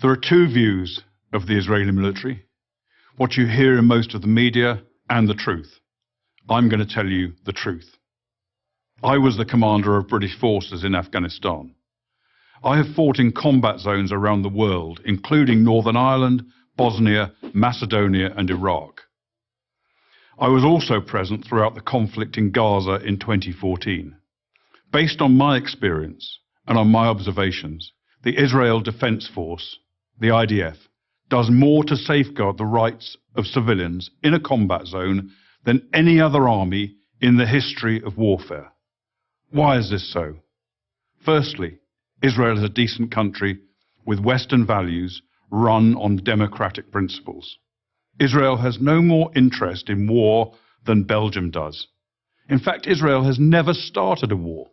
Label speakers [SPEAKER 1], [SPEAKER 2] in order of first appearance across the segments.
[SPEAKER 1] There are two views of the Israeli military, what you hear in most of the media and the truth. I'm going to tell you the truth. I was the commander of British forces in Afghanistan. I have fought in combat zones around the world, including Northern Ireland, Bosnia, Macedonia and Iraq. I was also present throughout the conflict in Gaza in 2014. Based on my experience and on my observations, the Israel Defense Force, the IDF, does more to safeguard the rights of civilians in a combat zone than any other army in the history of warfare. Why is this so? Firstly, Israel is a decent country with Western values run on democratic principles. Israel has no more interest in war than Belgium does. In fact, Israel has never started a war.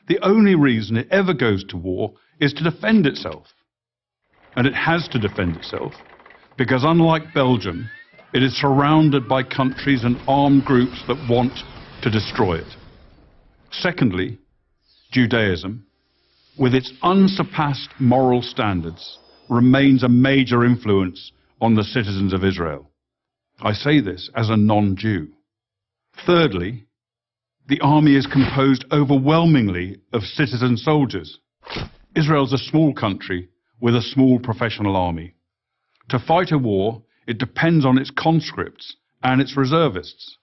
[SPEAKER 1] The only reason it ever goes to war is to defend itself. And it has to defend itself because, unlike Belgium, it is surrounded by countries and armed groups that want to destroy it. Secondly, Judaism, with its unsurpassed moral standards, remains a major influence on the citizens of Israel. I say this as a non-Jew. Thirdly, the army is composed overwhelmingly of citizen soldiers. Israel is a small country with a small professional army. To fight a war, it depends on its conscripts and its reservists.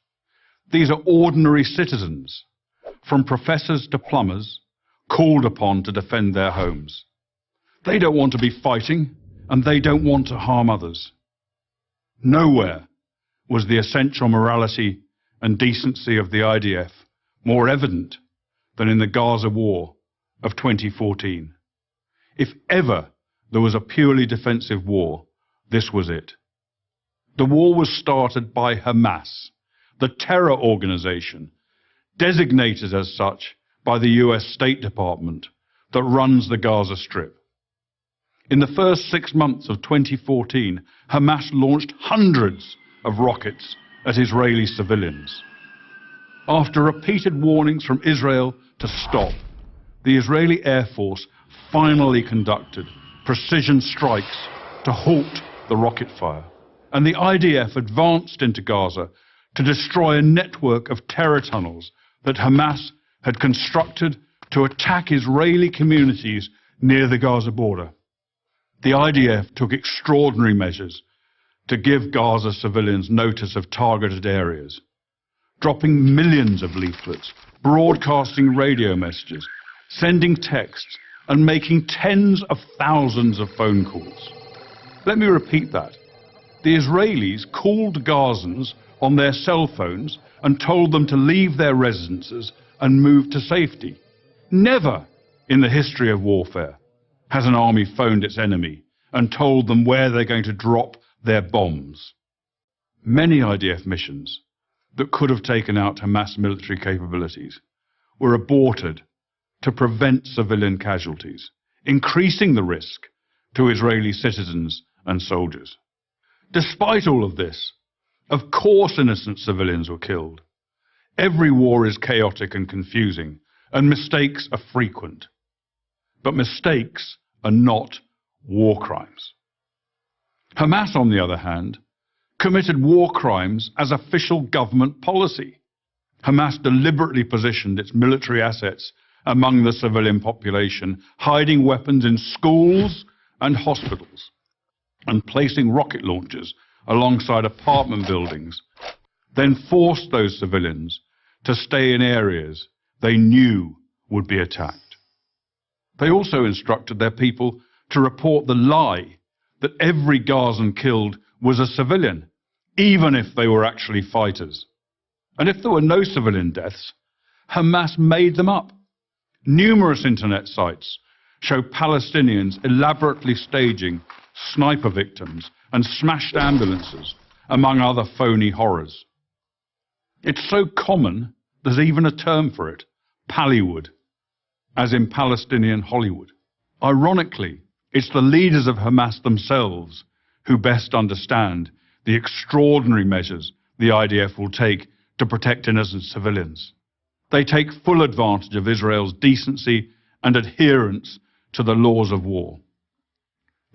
[SPEAKER 1] These are ordinary citizens, from professors to plumbers, called upon to defend their homes. They don't want to be fighting, and they don't want to harm others. Nowhere was the essential morality and decency of the IDF more evident than in the Gaza war of 2014. If ever there was a purely defensive war, this was it. The war was started by Hamas, the terror organization, designated as such by the US State Department that runs the Gaza Strip. In the first 6 months of 2014, Hamas launched hundreds of rockets at Israeli civilians. After repeated warnings from Israel to stop, the Israeli Air Force finally conducted precision strikes to halt the rocket fire, and the IDF advanced into Gaza to destroy a network of terror tunnels that Hamas had constructed to attack Israeli communities near the Gaza border. The IDF took extraordinary measures to give Gaza civilians notice of targeted areas, dropping millions of leaflets, broadcasting radio messages, sending texts, and making tens of thousands of phone calls. Let me repeat that. The Israelis called Gazans on their cell phones and told them to leave their residences and move to safety. Never in the history of warfare has an army phoned its enemy and told them where they're going to drop their bombs. Many IDF missions that could have taken out Hamas military capabilities were aborted to prevent civilian casualties, increasing the risk to Israeli citizens and soldiers. Despite all of this, of course innocent civilians were killed. Every war is chaotic and confusing, and mistakes are frequent. But mistakes are not war crimes. Hamas, on the other hand, committed war crimes as official government policy. Hamas deliberately positioned its military assets among the civilian population, hiding weapons in schools and hospitals, and placing rocket launchers alongside apartment buildings, then forced those civilians to stay in areas they knew would be attacked. They also instructed their people to report the lie that every Gazan killed was a civilian, even if they were actually fighters. And if there were no civilian deaths, Hamas made them up. Numerous internet sites show Palestinians elaborately staging sniper victims and smashed ambulances, among other phony horrors. It's so common, there's even a term for it, Pallywood, as in Palestinian Hollywood. Ironically, it's the leaders of Hamas themselves who best understand the extraordinary measures the IDF will take to protect innocent civilians. They take full advantage of Israel's decency and adherence to the laws of war.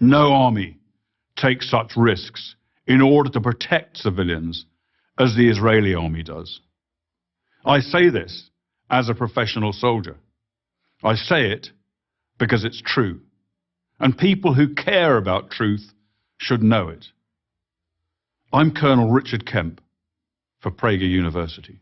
[SPEAKER 1] No army takes such risks in order to protect civilians as the Israeli army does. I say this as a professional soldier. I say it because it's true, and people who care about truth should know it. I'm Colonel Richard Kemp for Prager University.